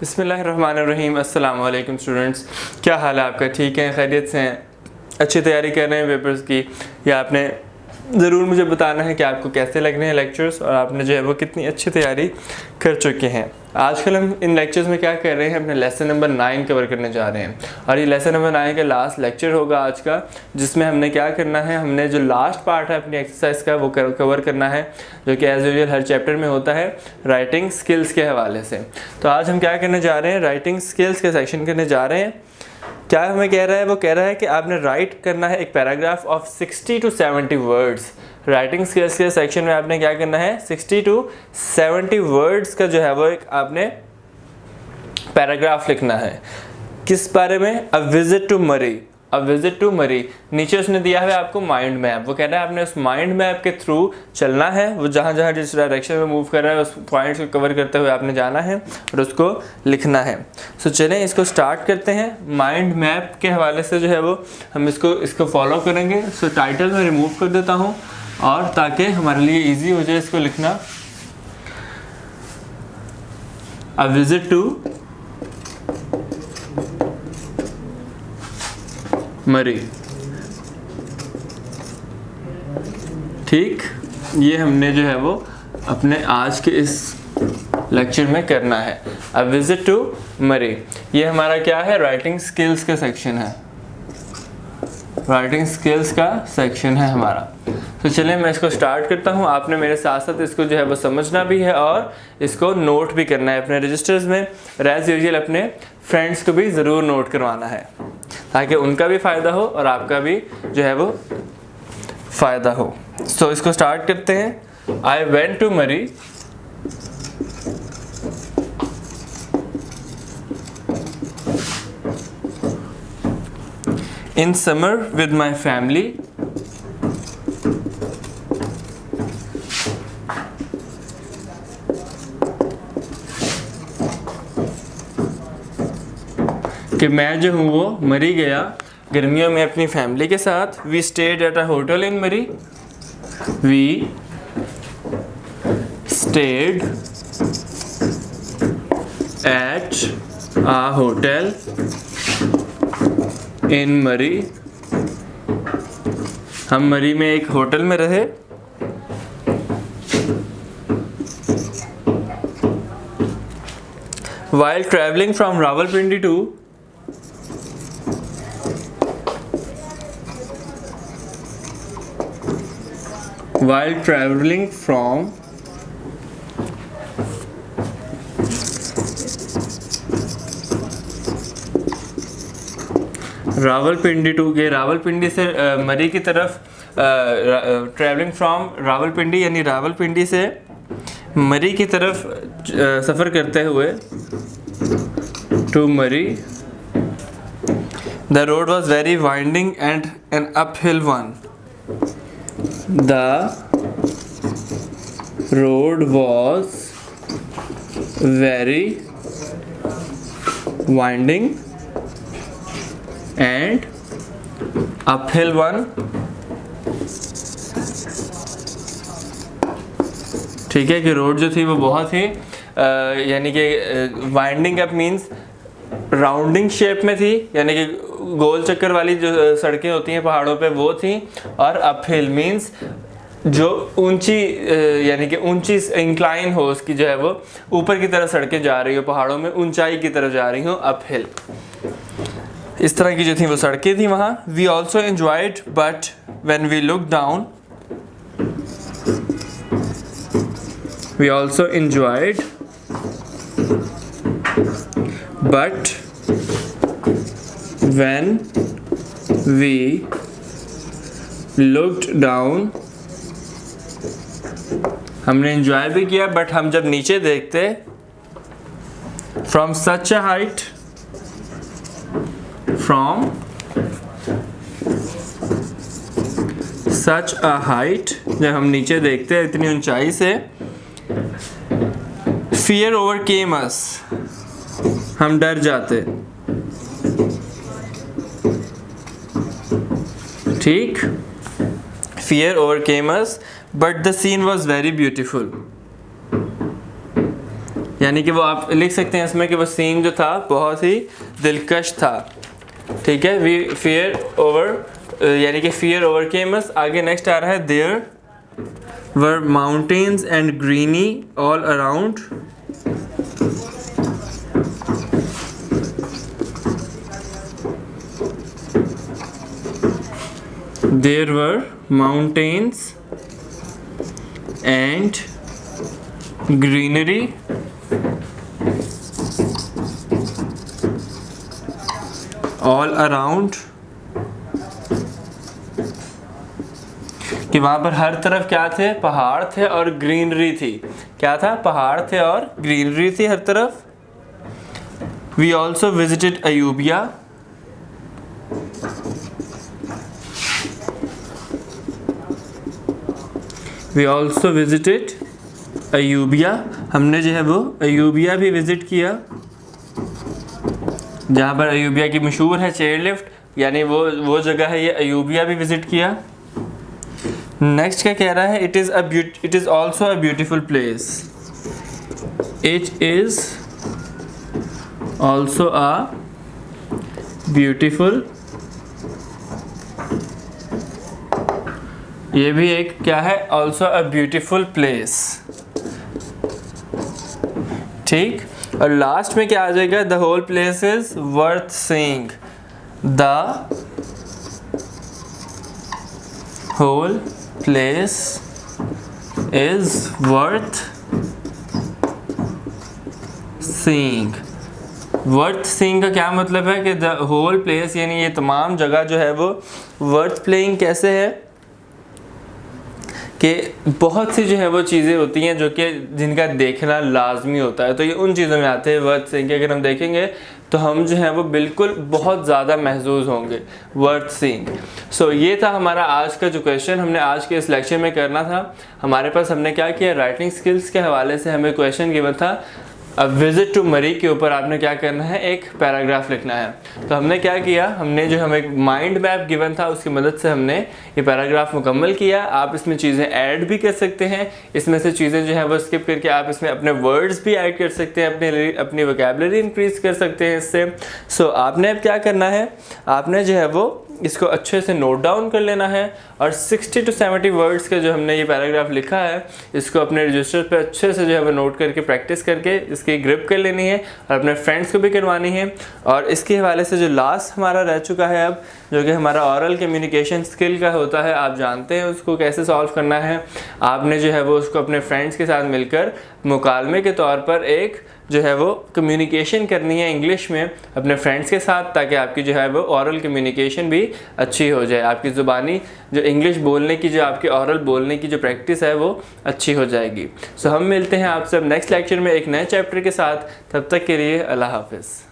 बिस्मिल्लाहिर्रहमानिर्रहीम। अस्सलाम वालेकुम स्टूडेंट्स, क्या हाल है आपका? ठीक है, खैरियत से हैं? अच्छी तैयारी कर रहे हैं पेपर्स की? या आपने ज़रूर मुझे बताना है कि आपको कैसे लग रहे हैं लेक्चर्स और आपने जो है वो कितनी अच्छी तैयारी कर चुके हैं। आजकल हम इन लेक्चर्स में क्या कर रहे हैं, अपने लेसन नंबर 9 कवर करने जा रहे हैं और ये लेसन नंबर 9 का लास्ट लेक्चर होगा आज का, जिसमें हमने क्या करना है, हमने जो लास्ट पार्ट है अपनी एक्सरसाइज का वो कवर करना है, जो कि एज यूजुअल हर चैप्टर में होता है राइटिंग स्किल्स के हवाले से। तो आज हम क्या करने जा रहे हैं, राइटिंग स्किल्स के सेक्शन करने जा रहे हैं। क्या हमें कह रहा है, वो कह रहा है कि आपने राइट करना है एक paragraph of 60 to 70 words. Writing skills के सेक्शन में आपने क्या करना है, 60 to 70 वर्ड्स का जो है वो एक आपने पैराग्राफ लिखना है। किस बारे में? अ विजिट टू मरी। अ विजिट टू मरी, नीचे उसने दिया है आपको माइंड मैप। वो कह रहा है आपने उस माइंड मैप के थ्रू चलना है, वो जहाँ जहाँ जिस डायरेक्शन में मूव कर रहा है उस पॉइंट्स को कवर करते हुए आपने जाना है और उसको लिखना है। सो चलें इसको स्टार्ट करते हैं। माइंड मैप के हवाले से जो है वो हम इसको फॉलो करेंगे। सो टाइटल में रिमूव कर देता हूँ और ताकि हमारे लिए ईजी हो जाए इसको लिखना। अ विजिट टू मरी, ठीक, ये हमने जो है वो अपने आज के इस लेक्चर में करना है। अ विजिट टू मरी, ये हमारा क्या है, राइटिंग स्किल्स का सेक्शन है। राइटिंग स्किल्स का सेक्शन है हमारा। तो चलिए मैं इसको स्टार्ट करता हूँ। आपने मेरे साथ साथ इसको जो है वो समझना भी है और इसको नोट भी करना है अपने रजिस्टर्स में। एज यूजुअल अपने फ्रेंड्स को भी ज़रूर नोट करवाना है ताकि उनका भी फ़ायदा हो और आपका भी जो है वो फ़ायदा हो। सो इसको स्टार्ट करते हैं। आई वेंट टू मरी in summer with my family कि मैं जो हूँ वो मरी गया गर्मियों में अपनी फैमिली के साथ। We stayed at a hotel in Murree. We stayed at a hotel in Murree. हम मरी में एक होटल में रहे। While traveling from Rawalpindi to Rawalpindi to के रावलपिंडी से मरी की तरफ, ट्रैवलिंग फ्रॉम रावलपिंडी यानी रावलपिंडी से मरी की तरफ सफ़र करते हुए, टू मरी। The road was very winding and an uphill one. The road was very winding and uphill one। ठीक है कि रोड जो थी वो बहुत ही यानी कि winding up means rounding shape में थी, यानी कि गोल चक्कर वाली जो सड़कें होती हैं पहाड़ों पे वो थी। और अपहिल मीन्स जो ऊंची यानी कि ऊंची इंक्लाइन हो, उसकी जो है वो ऊपर की तरफ सड़कें जा रही हो, पहाड़ों में ऊंचाई की तरफ जा रही हो, अपहिल। इस तरह की जो थी वो सड़कें थी वहाँ। We also enjoyed but when we look down, we also enjoyed but when we looked down, हमने एंजॉय भी किया बट हम जब नीचे देखते, from such a height, from such a height, जब हम नीचे देखते इतनी ऊंचाई से, fear overcame us, हम डर जाते। ठीक, fear overcame us but the scene was very beautiful, यानी कि वो आप लिख सकते हैं इसमें कि वो सीन जो था बहुत ही दिलकश था। ठीक है, वी फियर ओवर, यानी कि फियर ओवरकेम अस। आगे नेक्स्ट आ रहा है there were mountains and greeny all around. There were mountains and greenery all around, कि वहाँ पर हर तरफ क्या थे, पहाड़ थे और ग्रीनरी थी। क्या था, पहाड़ थे और ग्रीनरी थी हर तरफ। We also visited Ayubia, we also visited Ayubia, हमने जो है वो अयूबिया भी विज़िट किया, जहाँ पर अयूबिया की मशहूर है चेयर लिफ्ट, यानी वो जगह है, ये अयूबिया भी विज़िट किया। नेक्स्ट क्या कह रहा है, it is also a beautiful place, it is also a beautiful, ये भी एक क्या है, ऑल्सो अ ब्यूटीफुल प्लेस। ठीक, और लास्ट में क्या आ जाएगा, the whole place is worth seeing, the whole place is worth seeing. Worth seeing का क्या मतलब है कि द होल प्लेस, यानी ये तमाम जगह जो है वो वर्थ प्लेइंग कैसे है कि बहुत सी जो है वो चीज़ें होती हैं जो कि जिनका देखना लाजमी होता है, तो ये उन चीज़ों में आते हैं वर्थ सीइंग के। अगर हम देखेंगे तो हम जो है वो बिल्कुल बहुत ज़्यादा महसूस होंगे वर्थ सीइंग। सो ये था हमारा आज का जो क्वेश्चन हमने आज के इस लेक्चर में करना था। हमारे पास हमने क्या किया, राइटिंग स्किल्स के हवाले से हमें क्वेश्चन गिवन था, अब विजिट टू मरी के ऊपर आपने क्या करना है, एक पैराग्राफ लिखना है। तो हमने क्या किया, हमने जो हमें माइंड मैप गिवन था उसकी मदद से हमने ये पैराग्राफ मुकम्मल किया। आप इसमें चीज़ें ऐड भी कर सकते हैं, इसमें से चीज़ें जो है वो स्किप करके आप इसमें अपने वर्ड्स भी ऐड कर सकते हैं, अपनी वोकैबुलरी इंक्रीज कर सकते हैं इससे। सो आपने अब क्या करना है, आपने जो है वो इसको अच्छे से नोट डाउन कर लेना है और 60 to 70 वर्ड्स का जो हमने ये पैराग्राफ लिखा है इसको अपने रजिस्टर पे अच्छे से जो है वो नोट करके प्रैक्टिस करके इसकी ग्रिप कर लेनी है और अपने फ्रेंड्स को भी करवानी है। और इसके हवाले से जो लास्ट हमारा रह चुका है अब, जो कि हमारा ऑरल कम्युनिकेशन स्किल का होता है, आप जानते हैं उसको कैसे सॉल्व करना है। आपने जो है वो उसको अपने फ्रेंड्स के साथ मिलकर मुकालमे के तौर पर एक जो है वो कम्युनिकेशन करनी है इंग्लिश में अपने फ्रेंड्स के साथ, ताकि आपकी जो है वो ऑरल कम्युनिकेशन भी अच्छी हो जाए, आपकी ज़ुबानी जो इंग्लिश बोलने की, जो आपकी ऑरल बोलने की जो प्रैक्टिस है वो अच्छी हो जाएगी। सो हम मिलते हैं आपसे अब नेक्स्ट लेक्चर में एक नए चैप्टर के साथ। तब तक के लिए अल्लाह हाफ़िज़।